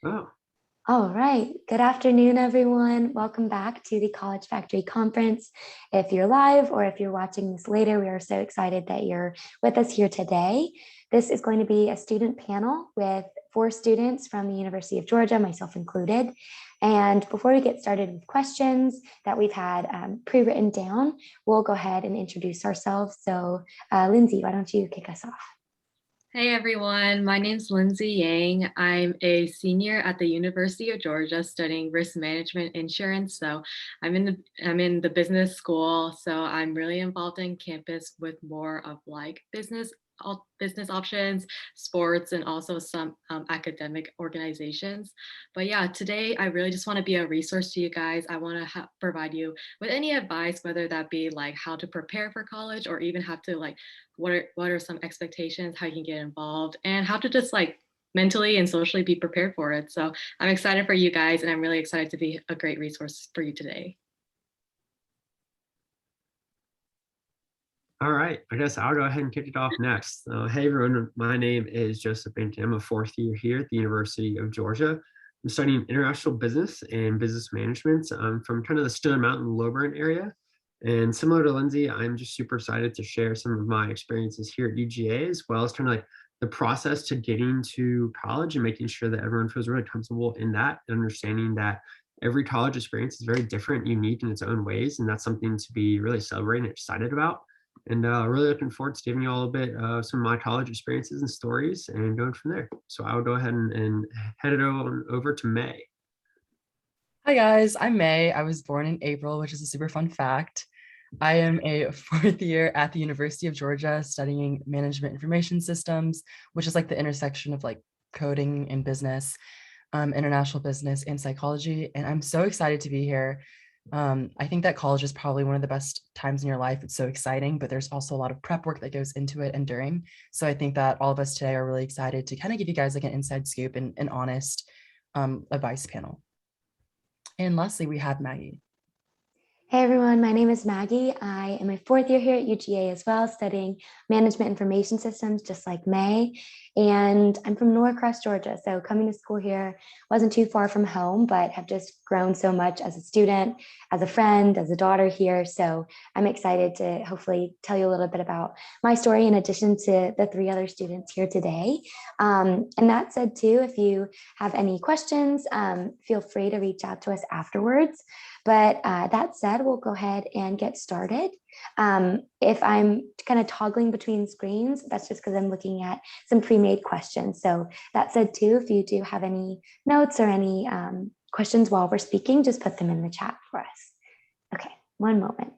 Oh, All right. Good afternoon, everyone. Welcome back to the College Factory Conference. If you're live or if you're watching this later, we are so excited that you're with us here today. This is going to be a student panel with 4 students from the University of Georgia, myself included. And before we get started with questions that we've had pre-written down, we'll go ahead and introduce ourselves. So, Lindsay, why don't you kick us off? Hey everyone, my name's Lindsay Yang. I'm a senior at the University of Georgia studying risk management insurance. So I'm in the business school. So I'm really involved in campus with more of like business options, sports, and also some academic organizations. But yeah, today I really just want to be a resource to you guys. I want to provide you with any advice, whether that be like how to prepare for college or even have to like what are some expectations, how you can get involved, and how to just like mentally and socially be prepared for it. So I'm excited for you guys, and I'm really excited to be a great resource for you today. all right. I guess I'll go ahead and kick it off next. Hey, everyone. My name is Joseph Benken. I'm a fourth year here at the University of Georgia. I'm studying international business and business management. I'm from kind of the Stone Mountain Lilburn area. And similar to Lindsay, I'm just super excited to share some of my experiences here at UGA, as well as kind of like the process to getting to college and making sure that everyone feels really comfortable in that, and understanding that every college experience is very different, unique in its own ways. And that's something to be really celebrated and excited about. And really looking forward to giving you all a bit of some of my college experiences and stories and going from there. So I will go ahead and head it on over to May. Hi guys, I'm May. I was born in April, which is a super fun fact. I am a fourth year at the University of Georgia studying management information systems, which is like the intersection of like coding and business, international business and psychology. And I'm so excited to be here. I think that college is probably one of the best times in your life. It's so exciting, but there's also a lot of prep work that goes into it and during. So I think that all of us today are really excited to kind of give you guys like an inside scoop and an honest advice panel. And lastly, we have Maggie. Hey everyone, my name is Maggie. I am a fourth year here at UGA as well, studying management information systems, just like May. And I'm from Norcross, Georgia. So coming to school here wasn't too far from home, but have just grown so much as a student, as a friend, as a daughter here. So I'm excited to hopefully tell you a little bit about my story in addition to the 3 other students here today. And that said, too, if you have any questions, feel free to reach out to us afterwards. But that said, we'll go ahead and get started. If I'm kind of toggling between screens, that's just because I'm looking at some pre-made questions. So that said, too, if you do have any notes or any questions while we're speaking, just put them in the chat for us. Okay, one moment.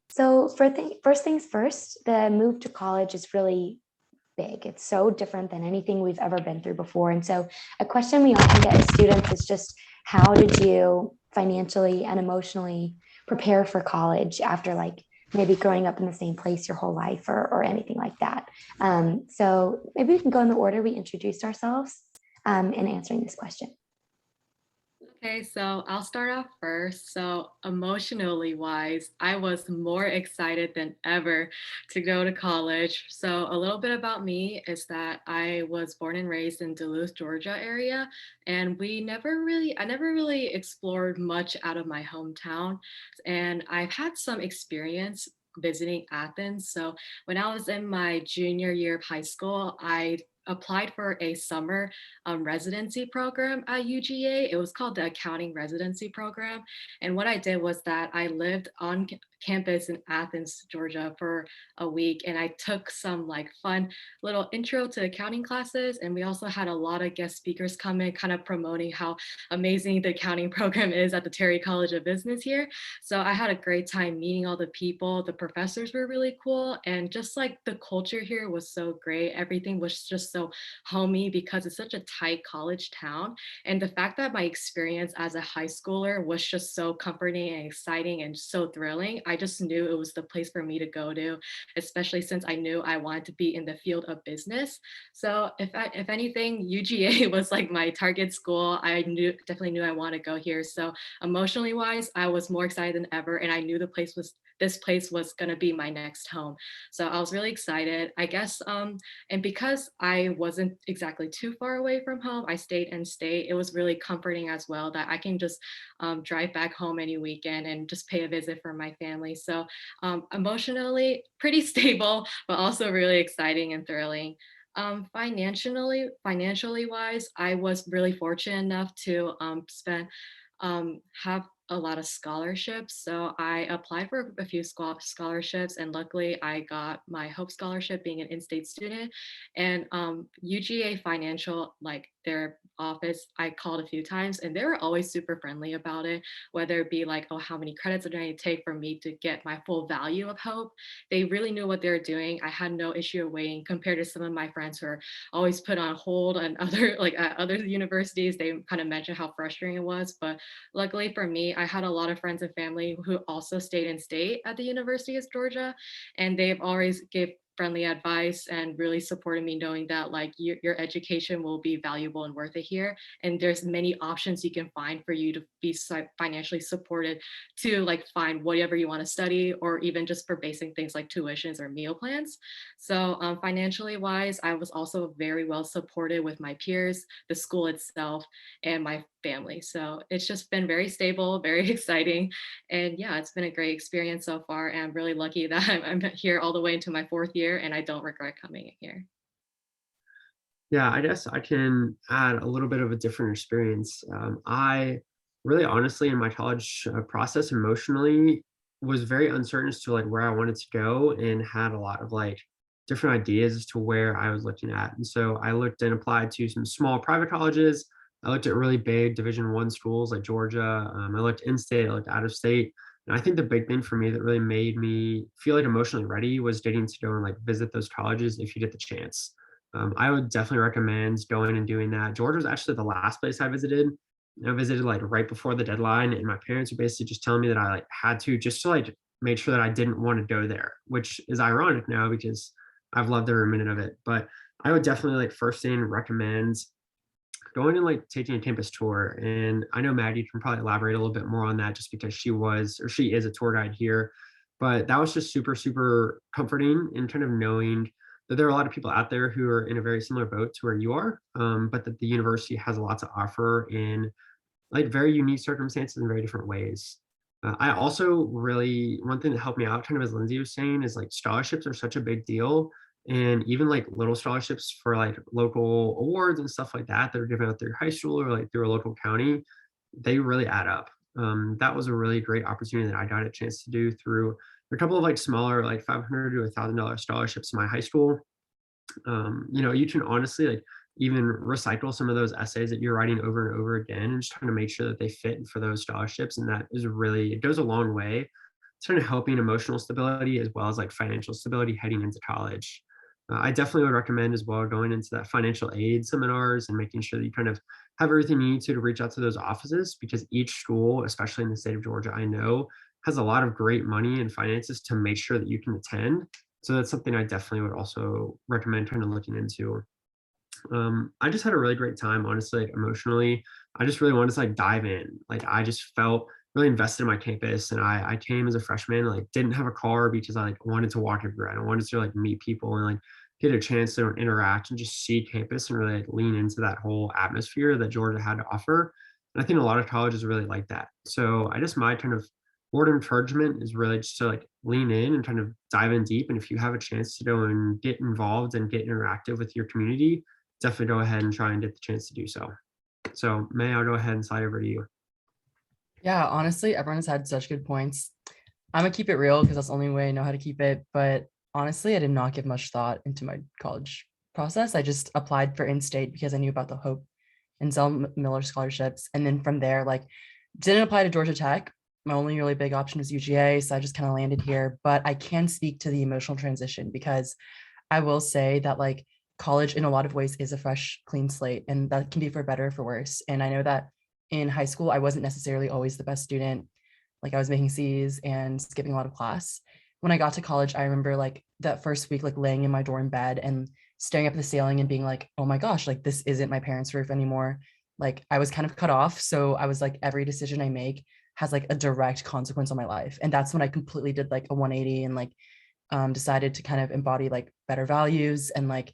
So first things first, the move to college is really big. It's so different than anything we've ever been through before. And so a question we often get as students is just how did you financially and emotionally prepare for college after like maybe growing up in the same place your whole life or anything like that. So maybe we can go in the order we introduced ourselves in answering this question. Okay, so I'll start off first. So, emotionally wise, I was more excited than ever to go to college. So, a little bit about me is that I was born and raised in Duluth, Georgia area, and I never really explored much out of my hometown. And I've had some experience visiting Athens. So, when I was in my junior year of high school, I applied for a summer residency program at UGA. It was called the Accounting Residency Program. And what I did was that I lived on campus in Athens, Georgia for a week. And I took some like fun little intro to accounting classes. And we also had a lot of guest speakers come in, kind of promoting how amazing the accounting program is at the Terry College of Business here. So I had a great time meeting all the people. The professors were really cool. And just like the culture here was so great. Everything was just so homey because it's such a tight college town. And the fact that my experience as a high schooler was just so comforting and exciting and so thrilling, I just knew it was the place for me to go to, especially since I knew I wanted to be in the field of business. So if anything, UGA was like my target school. I definitely knew I wanted to go here. So emotionally wise, I was more excited than ever, and I knew the place was this place was going to be my next home. So I was really excited, I guess. And because I wasn't exactly too far away from home, I stayed in state. It was really comforting as well that I can just drive back home any weekend and just pay a visit for my family. So emotionally pretty stable, but also really exciting and thrilling. Financially wise, I was really fortunate enough to have a lot of scholarships. So I applied for a few scholarships, and luckily I got my Hope Scholarship, being an in-state student. And UGA Financial, like their office, I called a few times, and they were always super friendly about it, whether it be like, oh, how many credits do I need to take for me to get my full value of Hope? They really knew what they were doing. I had no issue of waiting compared to some of my friends who are always put on hold and other like at other universities. They kind of mentioned how frustrating it was, but luckily for me, I had a lot of friends and family who also stayed in state at the University of Georgia, and they've always gave friendly advice and really supported me, knowing that like your education will be valuable and worth it here, and there's many options you can find for you to be financially supported to like find whatever you want to study, or even just for basic things like tuitions or meal plans. So financially wise, I was also very well supported with my peers, the school itself, and my family. So it's just been very stable, very exciting. And yeah, it's been a great experience so far. And I'm really lucky that I'm here all the way into my 4th year, and I don't regret coming here. Yeah, I guess I can add a little bit of a different experience. I really honestly in my college process emotionally was very uncertain as to like where I wanted to go, and had a lot of like different ideas as to where I was looking at. And so I looked and applied to some small private colleges. I looked at really big Division 1 schools like Georgia. I looked in state, I looked out of state. And I think the big thing for me that really made me feel like emotionally ready was getting to go and like visit those colleges if you get the chance. I would definitely recommend going and doing that. Georgia was actually the last place I visited. I visited like right before the deadline, and my parents were basically just telling me that I like had to just to like make sure that I didn't want to go there, which is ironic now because I've loved every minute of it. But I would definitely like first thing recommend going and like taking a campus tour. And I know Maggie can probably elaborate a little bit more on that just because she is a tour guide here. But that was just super, super comforting in kind of knowing that there are a lot of people out there who are in a very similar boat to where you are, but that the university has a lot to offer in like very unique circumstances in very different ways. I also really, one thing that helped me out, kind of as Lindsay was saying, is like scholarships are such a big deal. And even like little scholarships for like local awards and stuff like that that are given out through high school or like through a local county, they really add up. That was a really great opportunity that I got a chance to do through a couple of like smaller, like $500 to $1,000 scholarships in my high school. You can honestly like even recycle some of those essays that you're writing over and over again and just trying to make sure that they fit for those scholarships. And that is really, it goes a long way. It's kind of helping emotional stability as well as like financial stability heading into college. I definitely would recommend as well going into that financial aid seminars and making sure that you kind of have everything you need to reach out to those offices, because each school, especially in the state of Georgia, I know has a lot of great money and finances to make sure that you can attend. So that's something I definitely would also recommend kind of looking into. I just had a really great time, honestly, like emotionally. I just really wanted to like dive in. Like I just felt really invested in my campus, and I came as a freshman, like didn't have a car because I like wanted to walk everywhere. I wanted to like meet people and like get a chance to interact and just see campus and really like lean into that whole atmosphere that Georgia had to offer. And I think a lot of colleges really like that. So I just my kind of word of encouragement is really just to like lean in and kind of dive in deep. And if you have a chance to go and get involved and get interactive with your community, definitely go ahead and try and get the chance to do so. So May, I'll go ahead and slide over to you. Yeah, honestly, everyone has had such good points. I'm gonna keep it real because that's the only way I know how to keep it. But honestly, I did not give much thought into my college process. I just applied for in-state because I knew about the Hope and Zell Miller scholarships. And then from there, like didn't apply to Georgia Tech. My only really big option was UGA. So I just kind of landed here. But I can speak to the emotional transition because I will say that like college in a lot of ways is a fresh, clean slate, and that can be for better or for worse. And I know that in high school, I wasn't necessarily always the best student. Like I was making C's and skipping a lot of class. When I got to college, I remember like that first week, like laying in my dorm bed and staring up at the ceiling and being like, oh my gosh, like this isn't my parents' roof anymore. Like I was kind of cut off. So I was like, every decision I make has like a direct consequence on my life. And that's when I completely did like a 180 and like decided to kind of embody like better values. And like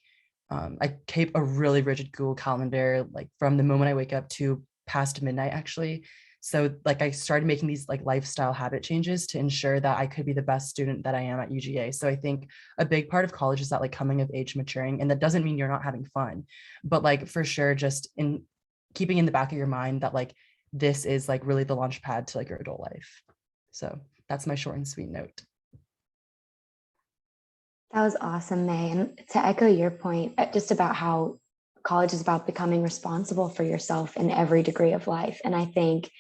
I keep a really rigid Google Calendar, like from the moment I wake up to past midnight actually. So like I started making these like lifestyle habit changes to ensure that I could be the best student that I am at UGA. So I think a big part of college is that like coming of age, maturing, and that doesn't mean you're not having fun, but like for sure, just in keeping in the back of your mind that like this is like really the launch pad to like your adult life. So that's my short and sweet note. That was awesome, May. And to echo your point, just about how college is about becoming responsible for yourself in every degree of life. And I think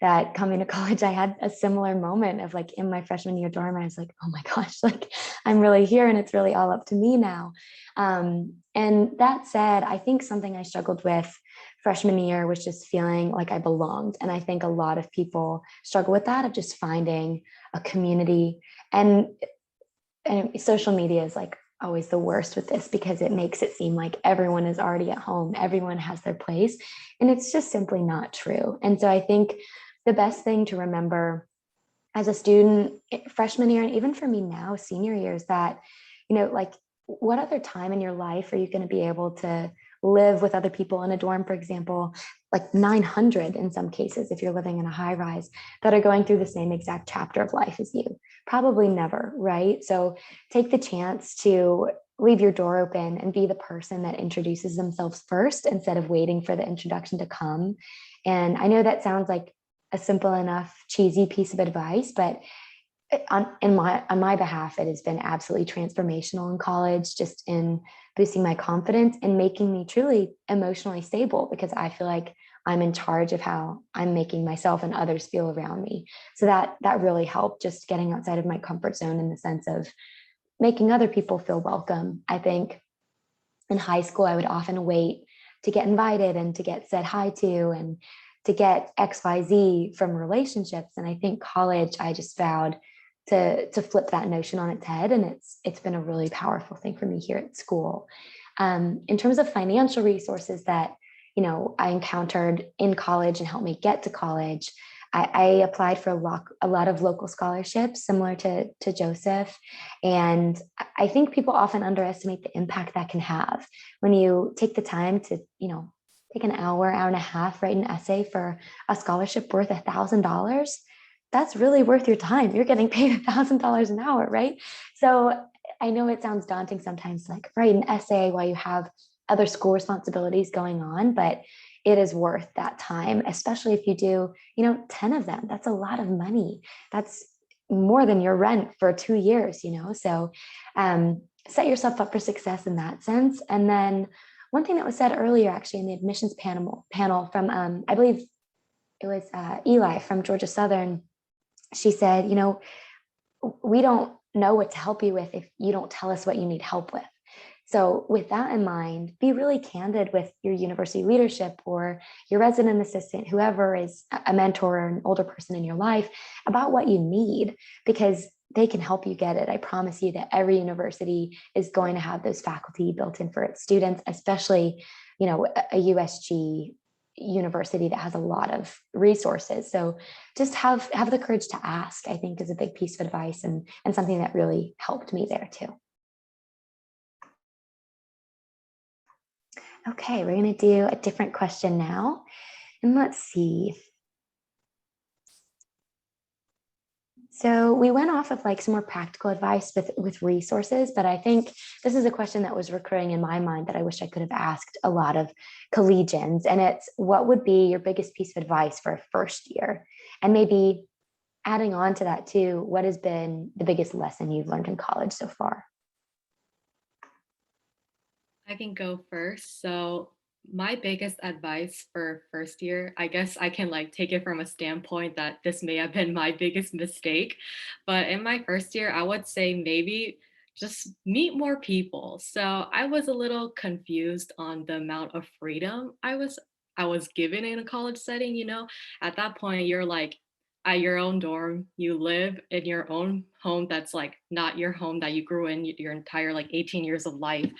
that coming to college, I had a similar moment of like in my freshman year dorm, I was like, oh my gosh, like I'm really here and it's really all up to me now. And that said, I think something I struggled with freshman year was just feeling like I belonged. And I think a lot of people struggle with that, of just finding a community. And social media is like always the worst with this because it makes it seem like everyone is already at home, everyone has their place, and it's just simply not true. And so I think the best thing to remember as a student, freshman year, and even for me now, senior year, is that, like, what other time in your life are you going to be able to live with other people in a dorm, for example, like 900 in some cases, if you're living in a high rise, that are going through the same exact chapter of life as you? Probably never, right? So take the chance to leave your door open and be the person that introduces themselves first instead of waiting for the introduction to come. And I know that sounds like a simple enough, cheesy piece of advice, but on my behalf, it has been absolutely transformational in college, just in boosting my confidence and making me truly emotionally stable, because I feel like I'm in charge of how I'm making myself and others feel around me. So that really helped, just getting outside of my comfort zone in the sense of making other people feel welcome. I think in high school, I would often wait to get invited and to get said hi to and to get XYZ from relationships. And I think college, I just vowed to flip that notion on its head. And it's been a really powerful thing for me here at school. In terms of financial resources that, I encountered in college and helped me get to college, I applied for a lot of local scholarships similar to Joseph. And I think people often underestimate the impact that can have when you take the time to, take an hour and a half, write an essay for a scholarship worth $1,000. That's really worth your time. You're getting paid $1,000 an hour, right? So I know it sounds daunting sometimes, like write an essay while you have other school responsibilities going on, but it is worth that time, especially if you do, 10 of them. That's a lot of money. That's more than your rent for 2 years, So set yourself up for success in that sense. And then one thing that was said earlier, actually, in the admissions panel from, I believe it was Eli from Georgia Southern, she said, we don't know what to help you with if you don't tell us what you need help with. So with that in mind, be really candid with your university leadership or your resident assistant, whoever is a mentor or an older person in your life, about what you need, because they can help you get it. I promise you that every university is going to have those faculty built in for its students, especially, a USG university that has a lot of resources. So just have the courage to ask, I think, is a big piece of advice and something that really helped me there too. Okay, we're going to do a different question now. And let's see. So we went off of like some more practical advice with resources, but I think this is a question that was recurring in my mind that I wish I could have asked a lot of collegians. And it's, what would be your biggest piece of advice for a first year? And maybe adding on to that too, what has been the biggest lesson you've learned in college so far? I can go first. So my biggest advice for first year, I guess I can like take it from a standpoint that this may have been my biggest mistake. But in my first year, I would say maybe just meet more people. So I was a little confused on the amount of freedom I was given in a college setting, At that point, you're like at your own dorm, you live in your own home that's like not your home that you grew in your entire like 18 years of life.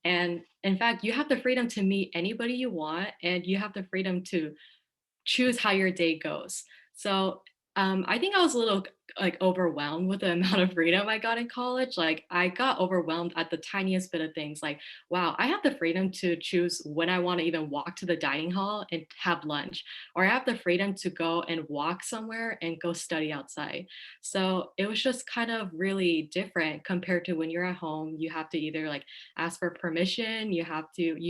And in fact, you have the freedom to meet anybody you want, and you have the freedom to choose how your day goes. So I think I was a little like overwhelmed with the amount of freedom I got in college. Like I got overwhelmed at the tiniest bit of things. Like, wow, I have the freedom to choose when I want to even walk to the dining hall and have lunch, or I have the freedom to go and walk somewhere and go study outside. So it was just kind of really different compared to when you're at home. You have to either like ask for permission, you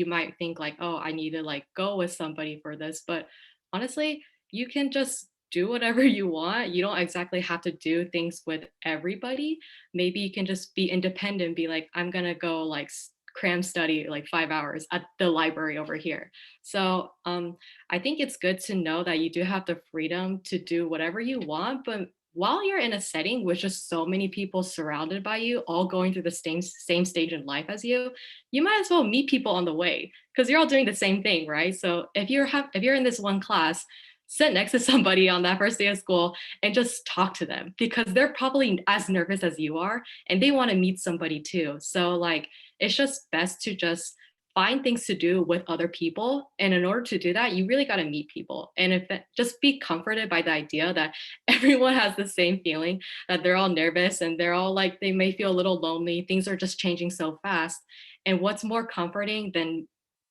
might think like, oh, I need to like go with somebody for this. But honestly, you can just do whatever you want. You don't exactly have to do things with everybody. Maybe you can just be independent, be like, I'm gonna go like cram study like 5 hours at the library over here. So I think it's good to know that you do have the freedom to do whatever you want, but while you're in a setting with just so many people surrounded by you, all going through the same stage in life as you might as well meet people on the way because you're all doing the same thing, right? So if you're in this one class, sit next to somebody on that first day of school and just talk to them because they're probably as nervous as you are and they want to meet somebody too. So like it's just best to just find things to do with other people, and in order to do that you really got to meet people, and just be comforted by the idea that everyone has the same feeling, that they're all nervous and they're all like they may feel a little lonely, things are just changing so fast. And what's more comforting than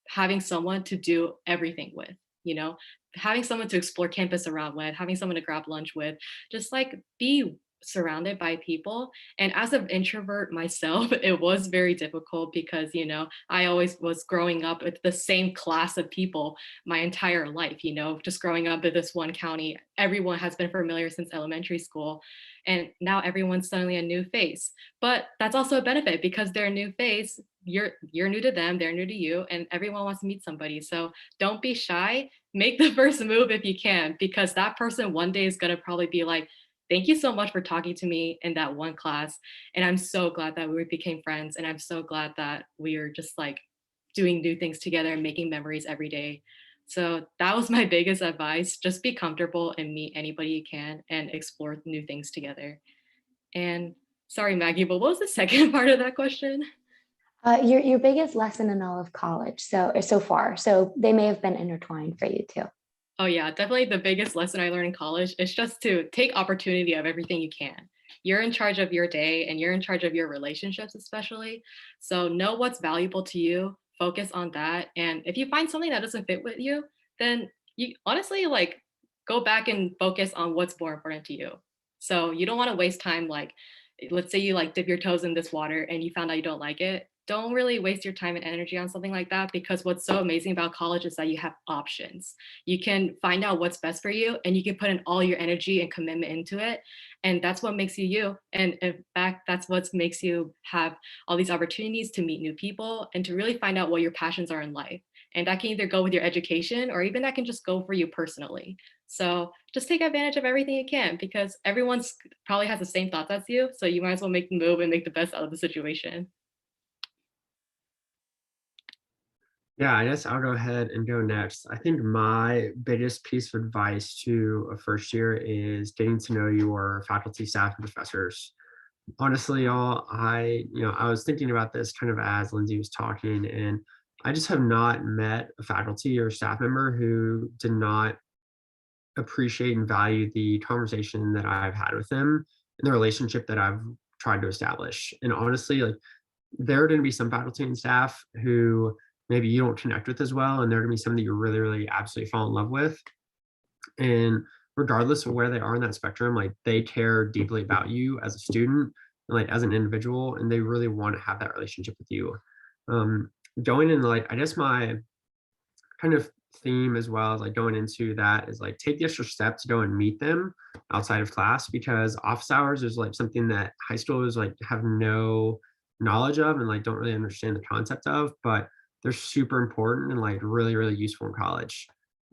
having someone to do everything with, you know, having someone to explore campus around with, having someone to grab lunch with, just like be surrounded by people. And as an introvert myself, it was very difficult because, you know, I always was growing up with the same class of people my entire life, you know, just growing up in this one county, everyone has been familiar since elementary school. And now everyone's suddenly a new face. But that's also a benefit because they're a new face. You're new to them, they're new to you, and everyone wants to meet somebody. So don't be shy, make the first move if you can, because that person one day is going to probably be like, thank you so much for talking to me in that one class. And I'm so glad that we became friends. And I'm so glad that we are just like doing new things together and making memories every day. So that was my biggest advice. Just be comfortable and meet anybody you can and explore new things together. And sorry, Maggie, but what was the second part of that question? Your biggest lesson in all of college, so far. So they may have been intertwined for you too. Oh yeah, definitely the biggest lesson I learned in college is just to take opportunity of everything you can. You're in charge of your day and you're in charge of your relationships especially. So know what's valuable to you, focus on that. And if you find something that doesn't fit with you, then you honestly like go back and focus on what's more important to you. So you don't want to waste time like let's say you like dip your toes in this water and you found out you don't like it. Don't really waste your time and energy on something like that because what's so amazing about college is that you have options. You can find out what's best for you and you can put in all your energy and commitment into it. And that's what makes you you. And in fact, that's what makes you have all these opportunities to meet new people and to really find out what your passions are in life. And that can either go with your education or even that can just go for you personally. So just take advantage of everything you can because everyone's probably has the same thoughts as you. So you might as well make the move and make the best out of the situation. Yeah, I guess I'll go ahead and go next. I think my biggest piece of advice to a first year is getting to know your faculty, staff, and professors. Honestly, y'all, I was thinking about this kind of as Lindsay was talking, and I just have not met a faculty or staff member who did not appreciate and value the conversation that I've had with them and the relationship that I've tried to establish. And honestly, like there are going to be some faculty and staff who maybe you don't connect with as well, and there are going to be some that you really, really absolutely fall in love with. And regardless of where they are in that spectrum, like they care deeply about you as a student and like as an individual, and they really want to have that relationship with you. Um, Going in, like, I guess my kind of theme as well as like going into that is like take the extra step to go and meet them outside of class because office hours is like something that high schoolers like have no knowledge of and like don't really understand the concept of, but they're super important and like really, really useful in college.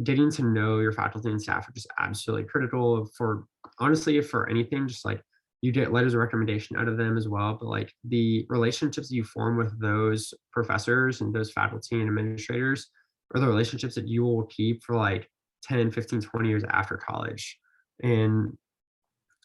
Getting to know your faculty and staff are just absolutely critical for honestly for anything, just like you get letters of recommendation out of them as well, but like the relationships you form with those professors and those faculty and administrators are the relationships that you will keep for like 10, 15, 20 years after college. And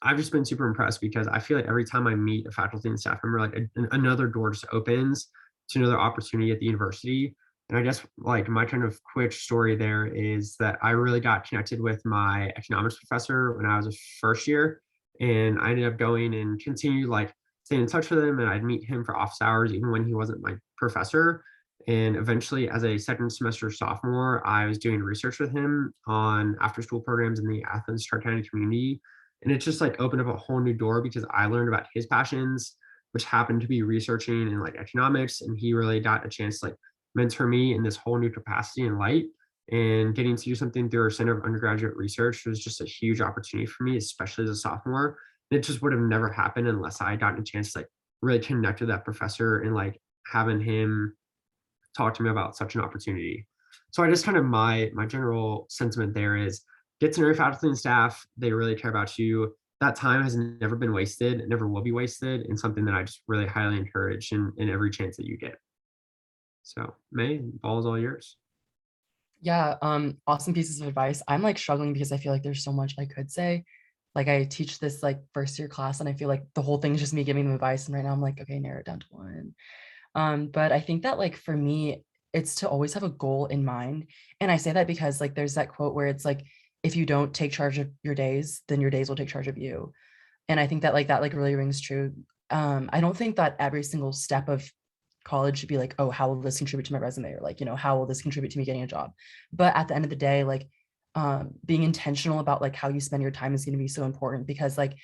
I've just been super impressed because I feel like every time I meet a faculty and staff member, like another door just opens to another opportunity at the university. And I guess like my kind of quick story there is that I really got connected with my economics professor when I was a first year. And I ended up going and continued like staying in touch with him. And I'd meet him for office hours, even when he wasn't my professor. And eventually, as a second semester sophomore, I was doing research with him on after school programs in the Athens Tri-County community. And it just like opened up a whole new door because I learned about his passions, which happened to be researching in like economics. And he really got a chance to like mentor me in this whole new capacity and light. And getting to do something through our Center of Undergraduate Research was just a huge opportunity for me, especially as a sophomore. And it just would have never happened unless I had gotten a chance to like really connect with that professor and like having him talk to me about such an opportunity. So I just kind of my general sentiment there is get to know your faculty and staff. They really care about you. That time has never been wasted, it never will be wasted, and something that I just really highly encourage in every chance that you get. So May, ball is all yours. Yeah, awesome pieces of advice. I'm like struggling because I feel like there's so much I could say. Like I teach this like first year class and I feel like the whole thing is just me giving them advice. And right now I'm like, okay, narrow it down to one. But I think that like for me, it's to always have a goal in mind. And I say that because like there's that quote where it's like, if you don't take charge of your days, then your days will take charge of you. And I think that like really rings true. I don't think that every single step of college should be like, oh, how will this contribute to my resume? Or like, how will this contribute to me getting a job? But at the end of the day, like being intentional about like how you spend your time is going to be so important because like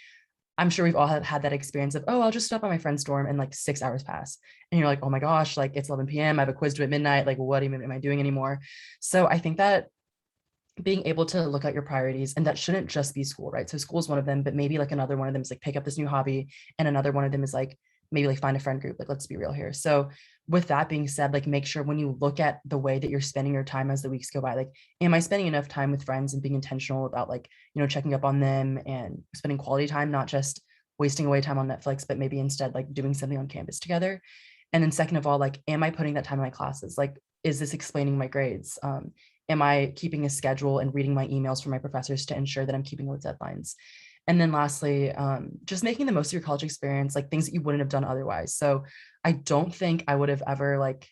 I'm sure we've all had that experience of, oh, I'll just stop by my friend's dorm and like 6 hours pass. And you're like, oh my gosh, like it's 11 p.m. I have a quiz due at midnight. Like, what even am I doing anymore? So I think that being able to look at your priorities, and that shouldn't just be school, right? So school is one of them, but maybe like another one of them is like pick up this new hobby. And another one of them is like maybe like find a friend group. Like, let's be real here. So with that being said, like make sure when you look at the way that you're spending your time as the weeks go by, like, am I spending enough time with friends and being intentional about like, checking up on them and spending quality time, not just wasting away time on Netflix, but maybe instead like doing something on campus together. And then second of all, like, am I putting that time in my classes? Like, is this explaining my grades? Am I keeping a schedule and reading my emails from my professors to ensure that I'm keeping with deadlines? And then lastly, just making the most of your college experience, like things that you wouldn't have done otherwise. So I don't think I would have ever like,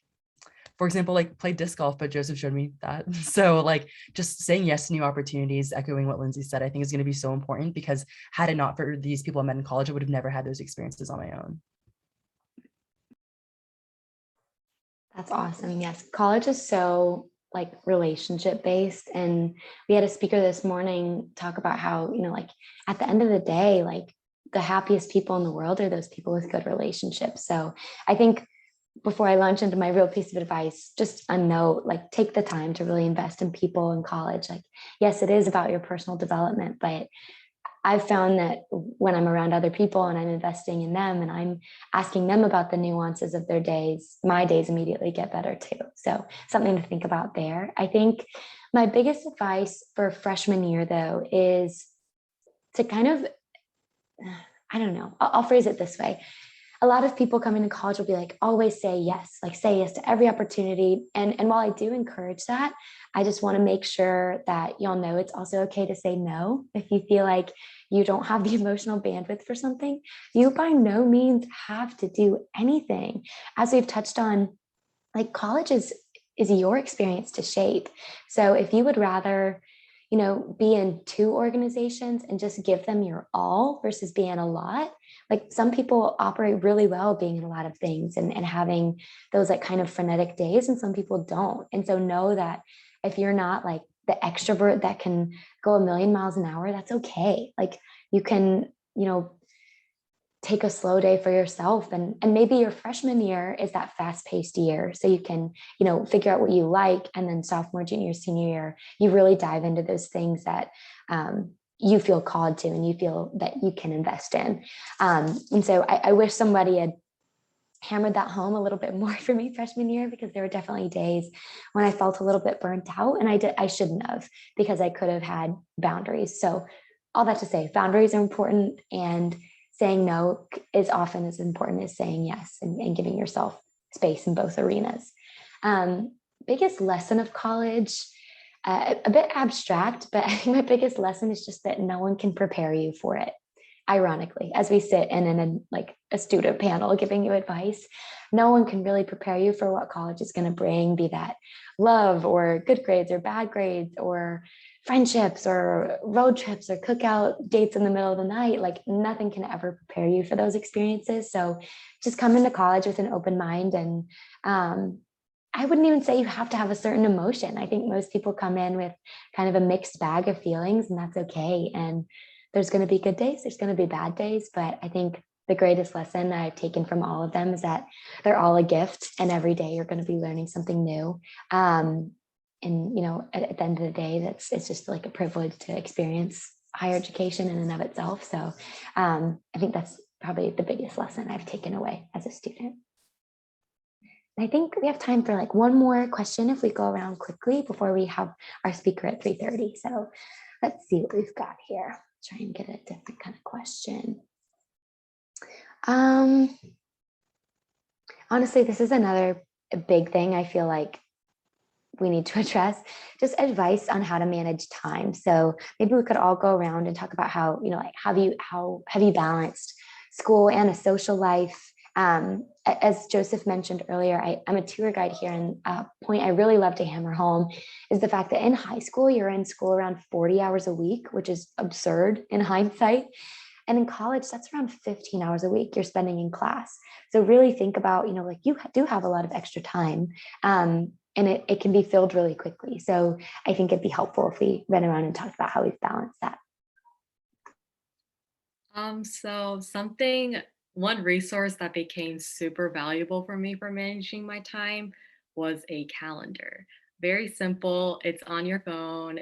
for example, like played disc golf, but Joseph showed me that. So like just saying yes to new opportunities, echoing what Lindsay said, I think is going to be so important because had it not for these people I met in college, I would have never had those experiences on my own. That's awesome. Yes, college is so like relationship based, and we had a speaker this morning talk about how, like at the end of the day, like the happiest people in the world are those people with good relationships. So I think before I launch into my real piece of advice, just a note, like take the time to really invest in people in college. Like, yes, it is about your personal development, but I've found that when I'm around other people and I'm investing in them and I'm asking them about the nuances of their days, my days immediately get better too. So something to think about there. I think my biggest advice for freshman year, though, is to kind of, I don't know, I'll phrase it this way. A lot of people coming to college will be like, always say yes, like say yes to every opportunity. And while I do encourage that, I just want to make sure that y'all know it's also okay to say no. If you feel like you don't have the emotional bandwidth for something, you by no means have to do anything. As we've touched on, like college is your experience to shape. So if you would rather, be in 2 organizations and just give them your all versus be in a lot, like some people operate really well being in a lot of things and having those like kind of frenetic days, and some people don't. And so know that if you're not like the extrovert that can go a million miles an hour, that's okay. Like you can, take a slow day for yourself, and maybe your freshman year is that fast-paced year, so you can figure out what you like, and then sophomore, junior, senior year you really dive into those things that you feel called to and you feel that you can invest in. And so I wish somebody had hammered that home a little bit more for me freshman year, because there were definitely days when I felt a little bit burnt out, and I shouldn't have, because I could have had boundaries. So all that to say, boundaries are important, and saying no is often as important as saying yes, and giving yourself space in both arenas. Biggest lesson of college, a bit abstract, but I think my biggest lesson is just that no one can prepare you for it. ironically, as we sit in like a student panel giving you advice, no one can really prepare you for what college is going to bring, be that love or good grades or bad grades or friendships or road trips or cookout dates in the middle of the night. Like nothing can ever prepare you for those experiences. So just come into college with an open mind. And I wouldn't even say you have to have a certain emotion. I think most people come in with kind of a mixed bag of feelings, and that's okay. And there's going to be good days, there's going to be bad days, but I think the greatest lesson that I've taken from all of them is that they're all a gift, and every day you're going to be learning something new. And at the end of the day, it's just like a privilege to experience higher education in and of itself. So I think that's probably the biggest lesson I've taken away as a student. I think we have time for like one more question if we go around quickly before we have our speaker at 3:30. So let's see what we've got here. Try and get a different kind of question. Honestly, this is another big thing I feel like we need to address, just advice on how to manage time. So maybe we could all go around and talk about how, like how have you balanced school and a social life? As Joseph mentioned earlier, I'm a tour guide here, and a point I really love to hammer home is the fact that in high school, you're in school around 40 hours a week, which is absurd in hindsight. And in college, that's around 15 hours a week you're spending in class. So really think about, like you do have a lot of extra time, and it can be filled really quickly. So I think it'd be helpful if we went around and talked about how we've balanced that. So one resource that became super valuable for me for managing my time was a calendar. Very simple. It's on your phone.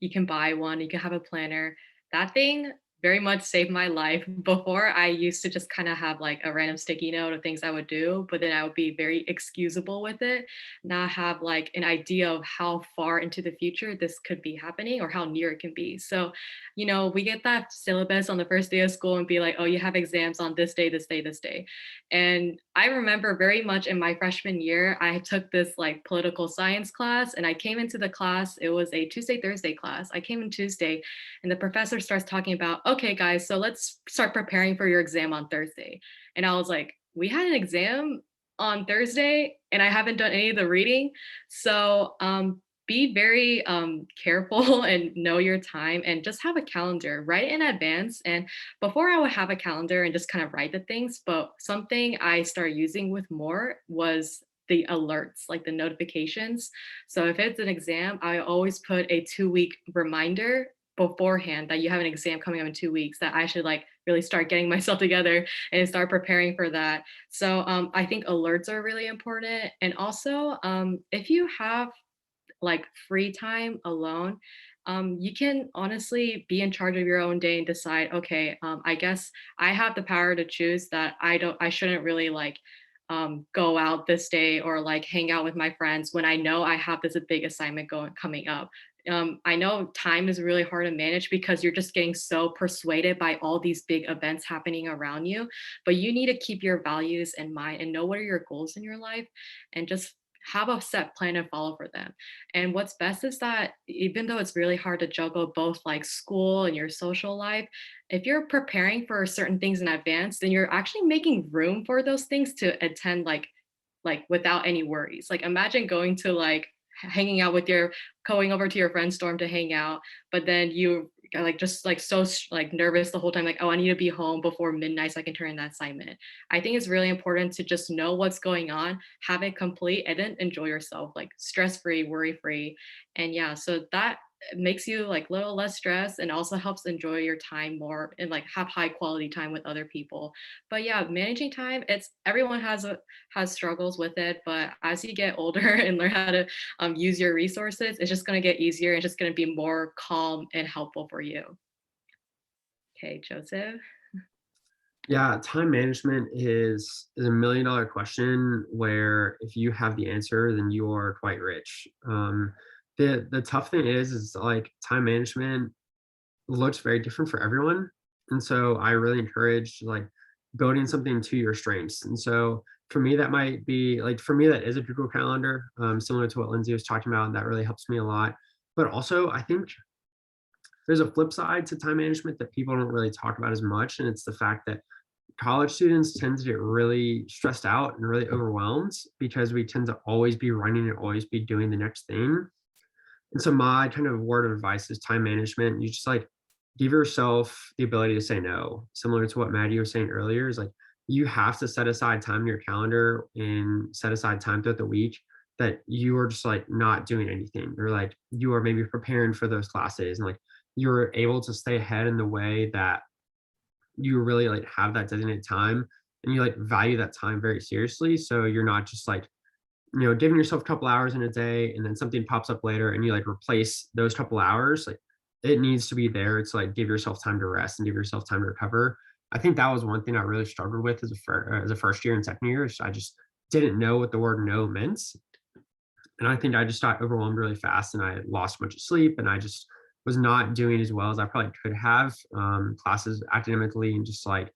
You can buy one, you can have a planner. That thing very much saved my life. Before, I used to just kind of have like a random sticky note of things I would do, but then I would be very excusable with it, not have like an idea of how far into the future this could be happening or how near it can be. So, we get that syllabus on the first day of school and be like, oh, you have exams on this day, this day, this day. And I remember very much in my freshman year, I took this like political science class, and I came into the class. It was a Tuesday, Thursday class. I came in Tuesday, and the professor starts talking about, okay, guys, so let's start preparing for your exam on Thursday. And I was like, we had an exam on Thursday and I haven't done any of the reading. So be very careful and know your time, and just have a calendar, write in advance. And before, I would have a calendar and just kind of write the things, but something I started using with more was the alerts, like the notifications. So if it's an exam, I always put a 2-week reminder beforehand that you have an exam coming up in 2 weeks, that I should like really start getting myself together and start preparing for that. So I think alerts are really important. And also, if you have like free time alone, you can honestly be in charge of your own day and decide, okay, I guess I have the power to choose that I shouldn't really like go out this day or like hang out with my friends when I know I have this big assignment coming up. I know time is really hard to manage because you're just getting so persuaded by all these big events happening around you, but you need to keep your values in mind and know what are your goals in your life, and just have a set plan and follow for them. And what's best is that even though it's really hard to juggle both like school and your social life, if you're preparing for certain things in advance, then you're actually making room for those things to attend like without any worries. Like imagine going to like hanging out with going over to your friend's dorm to hang out, but then you are like just like so like nervous the whole time, like, oh, I need to be home before midnight so I can turn in that assignment. I think it's really important to just know what's going on, have it complete, and then enjoy yourself, like stress-free, worry-free. And yeah, so that makes you like a little less stressed and also helps enjoy your time more and like have high quality time with other people. But yeah, managing time, everyone has struggles with it, but as you get older and learn how to use your resources, it's just going to get easier. It's just going to be more calm and helpful for you. Okay, Joseph. Yeah, time management is a $1 million question where if you have the answer, then you are quite rich. The tough thing is like time management looks very different for everyone. And so I really encourage like building something to your strengths. And so for me, that might be like, for me, that is a Google Calendar, similar to what Lindsay was talking about. And that really helps me a lot. But also, I think there's a flip side to time management that people don't really talk about as much. And it's the fact that college students tend to get really stressed out and really overwhelmed because we tend to always be running and always be doing the next thing. And so my kind of word of advice is time management. You just like give yourself the ability to say no, similar to what Maddie was saying earlier, is like you have to set aside time in your calendar and set aside time throughout the week that you are just like not doing anything. Or like you are maybe preparing for those classes and like you're able to stay ahead in the way that you really like have that designated time and you like value that time very seriously. So you're not just like, giving yourself a couple hours in a day and then something pops up later and you like replace those couple hours. Like it needs to be there to like give yourself time to rest and give yourself time to recover. I think that was one thing I really struggled with as a first year and second year. Is I just didn't know what the word no meant. And I think I just got overwhelmed really fast and I lost much sleep and I just was not doing as well as I probably could have, classes academically and just like,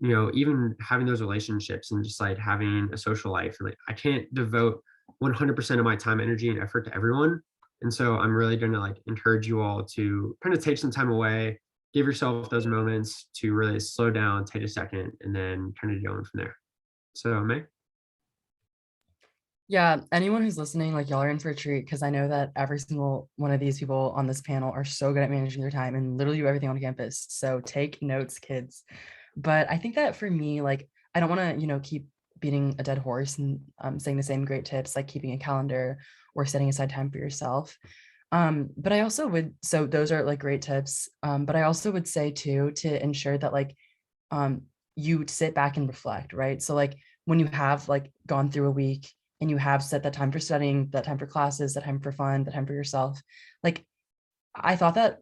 even having those relationships and just like having a social life. And like I can't devote 100% of my time, energy, and effort to everyone. And so I'm really going to like encourage you all to kind of take some time away, give yourself those moments to really slow down, take a second, and then kind of go on from there. So, May? Yeah, anyone who's listening, like y'all are in for a treat because I know that every single one of these people on this panel are so good at managing their time and literally do everything on campus. So take notes, kids. But I think that for me, like I don't want to, keep beating a dead horse and saying the same great tips like keeping a calendar or setting aside time for yourself. But I also would, so those are like great tips. But I also would say too, to ensure that like you sit back and reflect, right? So like when you have like gone through a week and you have set that time for studying, that time for classes, that time for fun, that time for yourself. Like I thought that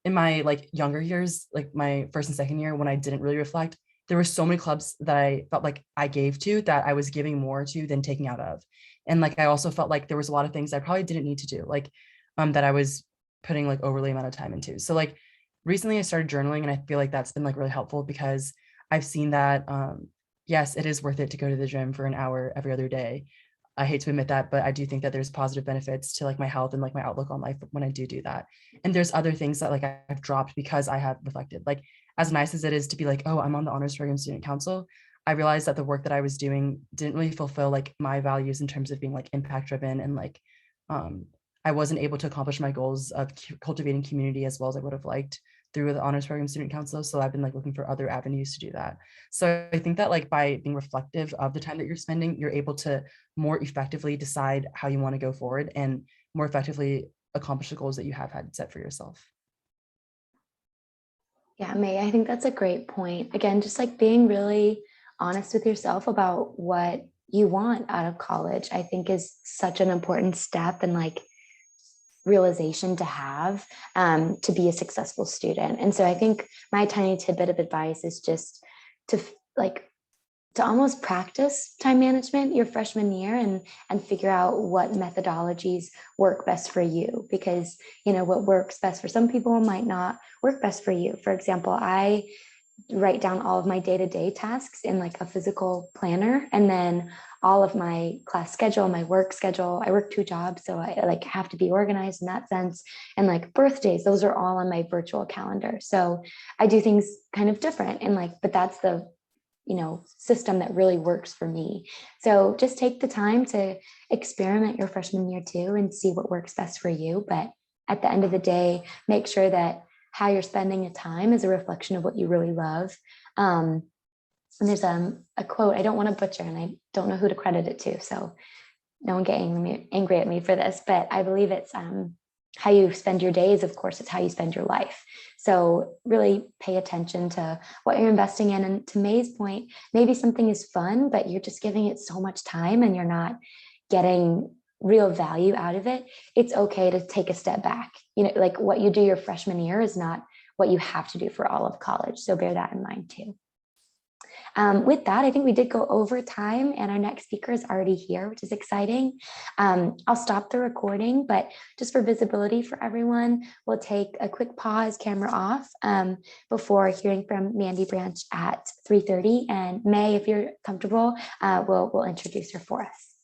in my like younger years, like my first and second year, when I didn't really reflect, there were so many clubs that I felt like I gave to that I was giving more to than taking out of. And like I also felt like there was a lot of things I probably didn't need to do, like that I was putting like overly amount of time into. So like recently I started journaling and I feel like that's been like really helpful because I've seen that yes, it is worth it to go to the gym for an hour every other day. I hate to admit that, but I do think that there's positive benefits to like my health and like my outlook on life when I do that. And there's other things that like I've dropped because I have reflected. Like as nice as it is to be like, oh, I'm on the honors program student council, I realized that the work that I was doing didn't really fulfill like my values in terms of being like impact driven and like I wasn't able to accomplish my goals of cultivating community as well as I would have liked through the honors program student council. So I've been like looking for other avenues to do that. So I think that like by being reflective of the time that you're spending, you're able to more effectively decide how you want to go forward and more effectively accomplish the goals that you have had set for yourself. Yeah, May, I think that's a great point. Again, just like being really honest with yourself about what you want out of college, I think is such an important step and like realization to have to be a successful student. And so I think my tiny tidbit of advice is just to almost practice time management your freshman year and figure out what methodologies work best for you, because what works best for some people might not work best for you. For example, I write down all of my day-to-day tasks in like a physical planner, and then all of my class schedule, my work schedule. I work 2 jobs, so I like have to be organized in that sense. And like birthdays, those are all on my virtual calendar. So I do things kind of different, and like, but that's the system that really works for me. So just take the time to experiment your freshman year too and see what works best for you. But at the end of the day, make sure that how you're spending your time is a reflection of what you really love. And there's a quote I don't want to butcher, and I don't know who to credit it to, so no one get angry at me for this, but I believe it's how you spend your days, of course, it's how you spend your life. So really pay attention to what you're investing in. And to May's point, maybe something is fun, but you're just giving it so much time and you're not getting real value out of it. It's okay to take a step back. Like what you do your freshman year is not what you have to do for all of college. So bear that in mind too. With that, I think we did go over time, and our next speaker is already here, which is exciting. I'll stop the recording, but just for visibility for everyone, we'll take a quick pause, camera off, before hearing from Mandy Branch at 3:30. And May, if you're comfortable, we'll introduce her for us.